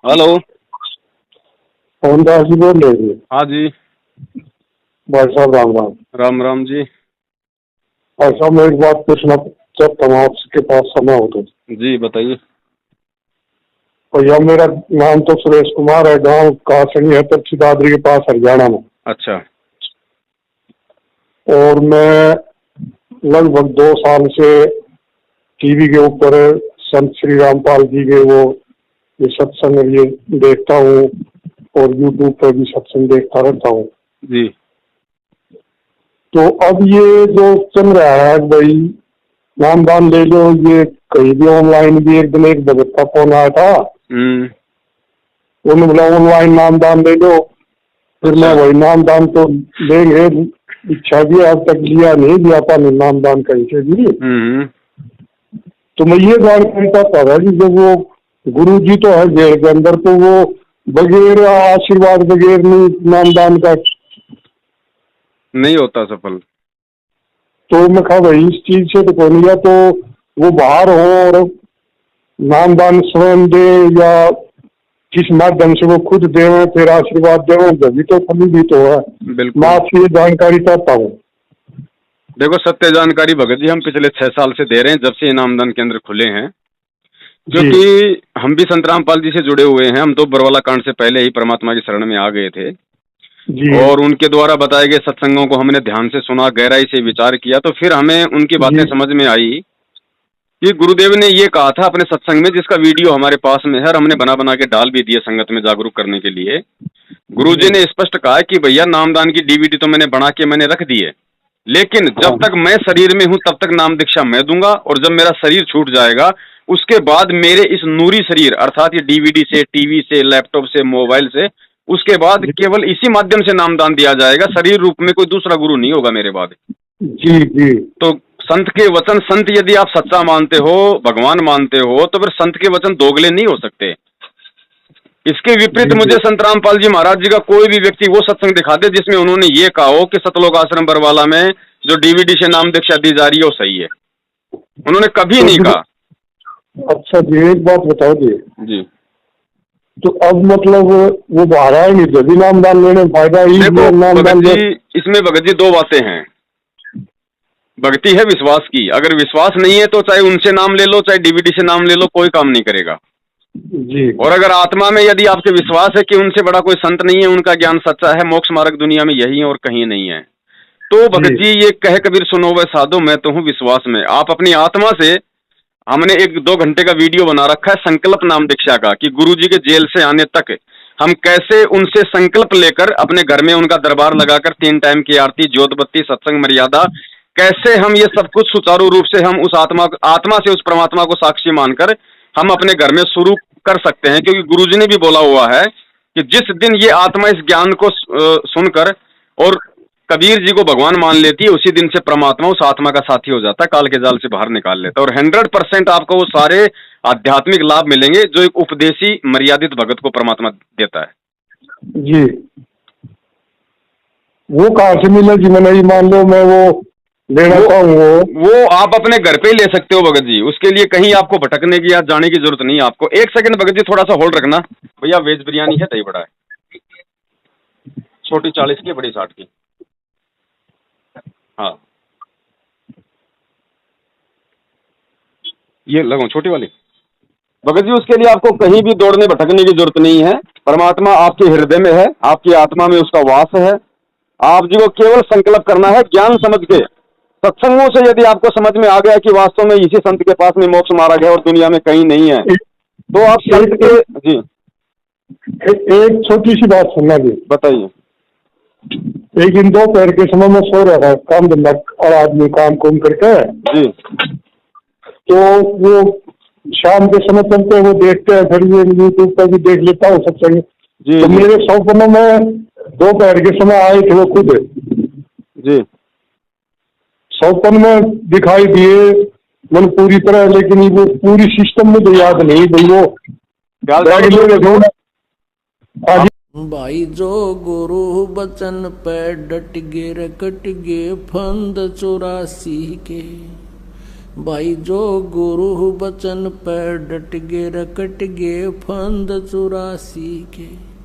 Hello. Mohandas जी बोल रहे थे। हाँ जी। भाई साहब राम राम। राम राम जी। भाई साहब मैं एक बात पूछना चाहता हूँ, आपके पास समय हो तो। जी बताइए। भैया मेरा नाम तो सुरेश कुमार है, गांव कासनी है, तपसी दादरी के पास, हरियाणा में। अच्छा। और मैं लगभग 2 साल से टीवी के ऊपर संत श्री रामपाल जी के वो ये सत्संग ये देखता हूँ, और यूट्यूब पर भी सत्संग देखता रहता हूँ। जी। तो अब ये जो चल रहा है भाई, नामदान ले लो, ये कहीं भी ऑनलाइन भी एक दिन एक भगत का फोन आया था, उन्होंने बोला ऑनलाइन नामदान ले लो। फिर मैं अच्छा। वही नामदान तो लेंगे, इच्छा भी अब तक लिया नहीं, लिया पानी नामदान कहीं से भी। तो मैं ये जानकारी चाहता था कि जब वो गुरु जी तो है जेल के अंदर, तो वो बगैर आशीर्वाद बगैर नामदान का नहीं होता सफल। तो मैं कहा भाई इस चीज से तो कोई नहीं, या तो वो बाहर हो और नामदान स्वयं दे, या किस माध्यम से वो खुद दे, फिर आशीर्वाद दे, जब भी तो फली भी तो है। बिल्कुल। मैं आपसे ये जानकारी चाहता हूँ। देखो सत्य जानकारी भगत जी हम पिछले 6 साल से दे रहे हैं, जब से ये नामदान केंद्र खुले हैं। जी क्योंकि हम भी संत रामपाल जी से जुड़े हुए हैं, हम तो बरवाला कांड से पहले ही परमात्मा की शरण में आ गए थे। जी और उनके द्वारा बताए गए सत्संगों को हमने ध्यान से सुना, गहराई से विचार किया, तो फिर हमें उनकी बातें जी समझ में आई कि गुरुदेव ने ये कहा था अपने सत्संग में, जिसका वीडियो हमारे पास में है और हमने बना बना के डाल भी दिए संगत में जागरूक करने के लिए। गुरुजी जी। ने स्पष्ट कहा कि भैया नामदान की डीवीडी तो मैंने बना के मैंने रख दी है, लेकिन हाँ जब तक मैं शरीर में हूं तब तक नाम दीक्षा मैं दूंगा, और जब मेरा शरीर छूट जाएगा उसके बाद मेरे इस नूरी शरीर अर्थात ये डीवीडी से, टीवी से, लैपटॉप से, मोबाइल से, उसके बाद जी केवल इसी माध्यम से नामदान दिया जाएगा। शरीर रूप में कोई दूसरा गुरु नहीं होगा मेरे बाद। जी जी तो संत के वचन, संत यदि आप सच्चा मानते हो, भगवान मानते हो, तो फिर संत के वचन दोगले नहीं हो सकते। इसके विपरीत जी मुझे संत रामपाल जी महाराज जी का कोई भी व्यक्ति वो सत्संग दिखा दे जिसमें उन्होंने ये कहा हो कि सतलोक आश्रम बरवाला में जो डीवीडी से नाम दीक्षा दी जा रही है वो सही है। उन्होंने कभी नहीं तो कहा। अच्छा जी, एक बात बताओ जी। जी तो अब मतलब वो बाहर आए नहीं, जब भी नामदान लेने में फायदा ही देखो नामदान भगत ले। जी, इसमें भगत जी दो बातें हैं। भक्ति है विश्वास की, अगर विश्वास नहीं है तो चाहे उनसे नाम ले लो चाहे डीवीडी से नाम ले लो, कोई काम नहीं करेगा। जी और अगर आत्मा में यदि आपके विश्वास है कि उनसे बड़ा कोई संत नहीं है, उनका ज्ञान सच्चा है, मोक्ष मार्ग दुनिया में यही है और कहीं नहीं है, तो जी भगत जी ये कह कबीर सुनो वे साधो मैं तो हूँ विश्वास में। आप अपनी आत्मा से, हमने 1-2 घंटे का वीडियो बना रखा है संकल्प नाम दीक्षा का, कि गुरु जी के जेल से आने तक हम कैसे उनसे संकल्प लेकर अपने घर में उनका दरबार लगाकर 3 टाइम की आरती, ज्योत बत्ती, सत्संग, मर्यादा, कैसे हम ये सब कुछ सुचारू रूप से हम उस आत्मा से उस परमात्मा को साक्षी मानकर हम अपने घर में शुरू कर सकते हैं। क्योंकि गुरु जी ने भी बोला हुआ है कि जिस दिन ये आत्मा इस ज्ञान को सुनकर और कबीर जी को भगवान मान लेती है, उसी दिन से परमात्मा उस आत्मा का साथी हो जाता है, काल के जाल से बाहर निकाल लेता है, और 100% आपको वो सारे आध्यात्मिक लाभ मिलेंगे जो एक उपदेशी मर्यादित भगत को परमात्मा देता है। जी। वो कहाँ से मिले जी? मैंने ही मान लो मैं वो लेना चाहूँ वो आप अपने घर पे ही ले सकते हो भगत जी, उसके लिए कहीं आपको भटकने की या जाने की जरूरत नहीं है आपको। 1 सेकंड भगत जी थोड़ा सा होल्ड रखना। भैया वेज बिरयानी है, दही बड़ा है, छोटी 40 की, बड़ी 60 की। हाँ ये लगो छोटी वाली। भगत जी उसके लिए आपको कहीं भी दौड़ने भटकने की जरूरत नहीं है। परमात्मा आपके हृदय में है, आपकी आत्मा में उसका वास है। आप जी को केवल संकल्प करना है ज्ञान समझ के। सत्संगों से यदि आपको समझ में आ गया कि वास्तव में इसी संत के पास में मोक्ष मार्ग है और दुनिया में कहीं नहीं है, तो आप संत के। जी एक छोटी सी बात सुनना जी। बताइए। एक दिन दोपहर के समय में सो रहा था, काम धंधा और आदमी काम कुम करके, जी तो वो शाम के समय चलते हैं, वो देखते हैं, फिर ये यूट्यूब पर भी देख लेता हूँ सत्संग। जी तो जी मेरे सपनों में दोपहर के समय आए थे वो खुद, जी सपन में दिखाई दिए मन पूरी तरह, लेकिन वो पूरी सिस्टम में तो याद नहीं भाई। वो बैग लेके दो भाई जो गुरु बचन पे डट गे रे कट गे फंद 84 के, भाई जो गुरु बचन पे डट गे रकट गे फंद 84 के।